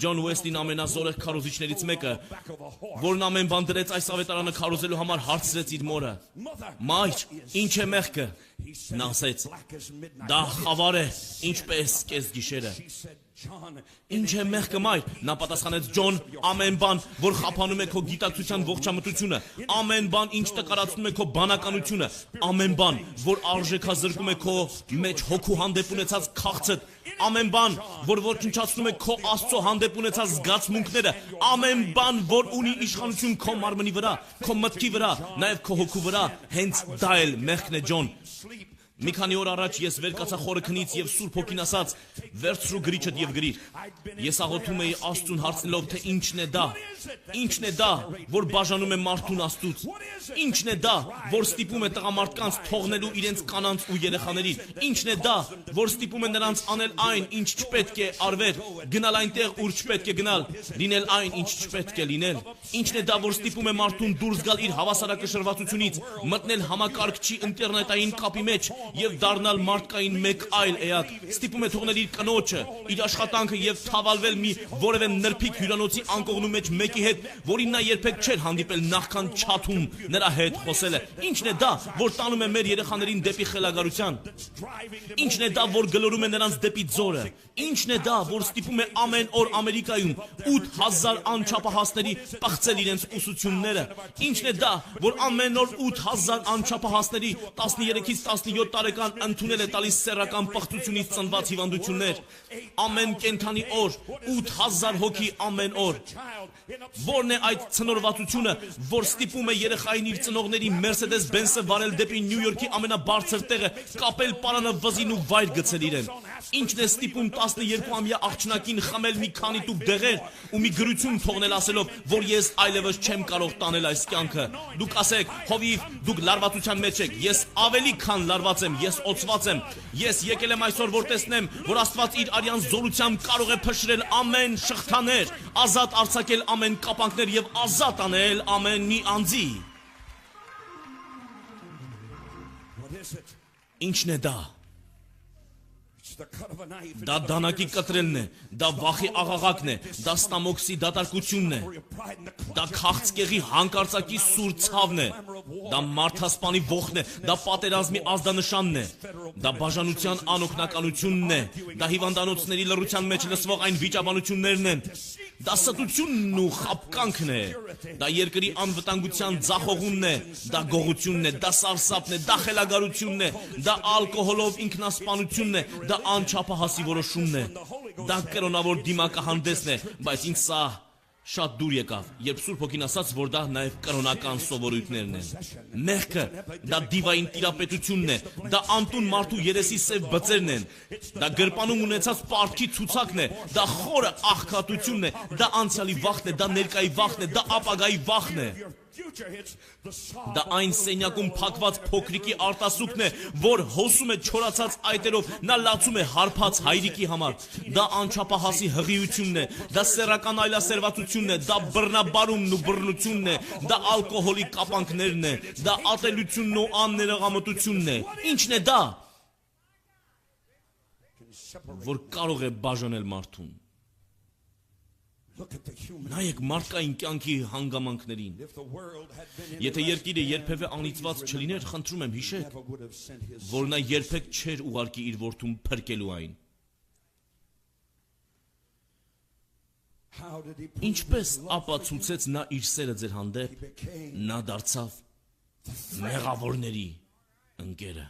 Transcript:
Ջոն Ուեսթին ամենազորեղ քարոզիչներից մեկը, որն ամեն բան դրեց այս ավետարանը քարոզելու համար հարցրեց իր մորը. «Մայր, ինչ է մեղքը»։ Նա ասեց. «Դա խավար է, ինչպես կեսգիշերը»։ «Ինչ է մեղքը, մայր»։ Նա պատասխանեց. «Ջոն, ամեն բան, որ խափանում է քո գիտակցության ողջամտությունը, ամեն բան, ինչ տկարացնում է քո բանականությունը, ամեն բան, որ արժեքազրկում է քո մեջ հոգու հանդեպ ունեցած քաղցդ, ամեն բան, որ ոչնչացնում է քո Աստծո հանդեպ ունեցած զգացմունքները, ամեն բան, որ ունի իշխանություն քո մարմնի վրա, քո մտքի վրա, նաև քո հոգու վրա, հենց դա էլ մեղքն է, Ջոն»։ Մի քանի օր առաջ ես վեր կացա խորը քնից եւ Սուրբ Հոգին ասաց. «Վերցրու գրիչդ եւ գրիր»։ Ես աղոթում էի Աստծուն հարցնելով, թե ինչն է դա։ Ինչն է դա, որ բաժանում է մարդուն Աստծուց։ Ինչն է դա, որ ստիպում է տղամարդկանց թողնելու իրենց կանանց ու երեխաներին։ Ինչն է դա, որ ստիպում է նրանց անել այն, ինչ չպետք է արվեր, գնալ այնտեղ, ուր չպետք է գնալ, լինել այն, ինչ չպետք է լինել։ Ինչն է դա, որ ստիպում է մարդուն դուրս գալ իր հավասարակշռվածությունից, մտնել համակարգչի ինտերնետային կապի մեջ եւ դառնալ մարդկային մեկ այլ էակ, ստիպում է թողնել իր կնոջը, իր աշխատանքը եւ թավալվել մի որևէ նրբիկ հյուրանոցի անկողնու մեջ մեկի հետ, որին նա երբեք չէր հանդիպել նախքան չաթում նրա հետ խոսելը։ Ինչն է դա, որ տանում է մեր երեխաներին դեպի խելագարության։ Ինչն է դա, որ գլորում է նրանց դեպի ձորը։ Ինչն է դա, որ ստիպում է ամեն օր Ամերիկայում 8000 անչափահասների պղծել իրենց ուսուցումները։ Ինչն է դա, որ ամեն օր 8000 անչափահասների 13-ից 17 տարեկան ընդունել է տալիս սեռական պղծությունից ծնված հիվանդություններ։ Ամեն կենդանի օր 8000 հոգի ամեն օր։ Որն է այդ ցնորվածությունը, որ ստիպում է երեխային իր ծնողների Mercedes-Benz-ը վարել դեպի Նյու Յորքի ամենաբարձր տեղը, կապել պարանը վզին ու վայր գցել իրեն։ Ինչն է ստիպում 12-ամյա աղջնակին խմել մի քանի տուփ դեղեր ու մի գրություն թողնել ասելով, որ ես այլևս չեմ կարող տանել այս կյանքը։ Դուք ասեք, հովիվ, դուք լարվածության մեջ եք, ես ավելի քան լարված եմ, ես օծված եմ։ Ես եկել եմ այսօր, որ տեսնեմ, որ Աստված իր արյան զորությամբ կարող է փշրել ամեն շղթաներ, ազատ արձակել ամեն կապանքներ եւ ազատ անել ամեն մի անձի։ Ինչն է դա։ Դա դանակի կտրելն է, դա վախի աղաղակն է, դա ստամոքսի դատարկությունն է, դա քաղցկեղի հանկարծակի սուր ցավն է, դա մարդասպանի ողն է, դա պատերազմի ազդանշանն է, դա բաժանության անօգնականությունն է, դա հիվանդանոցների լռության մեջ լսվող այն վիճաբանություններն են, դա ստությունն ու խաբկանքն է, դա երկրի անվտանգության ձախողումն է, դա գողությունն է, դա սարսափն է, դա խելագարությունն է, դա ալկոհոլով ինքնասպանությունն է, դա անչափահասի որոշումն է, դա կրոնավոր դիմակահանդեսն է, բայց ինձ սա շատ դուր եկավ, երբ Սուրբ Հոգին ասաց, որ դա նաև կրոնական սովորույթներն են։ Մեղքը դա դիվային տիրապետությունն է, դա անտուն մարդու երեսի սև բծերն են, դա գրպանում ունեցած պարտքի ցուցակն է, դա խորը աղքատությունն է, դա անցյալի վախն է, դա ներկայի վախն է, դա ապագայի վախն է։ Դա այն սենյակում փակված փոքրիկի արտասուքն է, որ հոսում է չորացած այտերով, նա լացում է հարբած հայրիկի համար։ Դա անչափահասի հղիությունն է, դա սեռական այլասերվածությունն է, դա բռնաբարումն ու բռնությունն է, դա ալկոհոլի կապանքներն է, դա ատելությունն ու աններողամտությունն է։ Ինչն է դա, որ կարող է բաժանել մարդուն։ Նայեք մարդկային կյանքի հանգամանքներին։ Եթե երկիրը երբևէ անիծված չլիներ, խնդրում եմ հիշեք, որ նա երբեք չէր ուղարկի իր որդուն փրկելու այն։ Ինչպես ապացուցեց նա իր սերը ձեր հանդեպ, նա դարձավ մեղավորների ընկերը։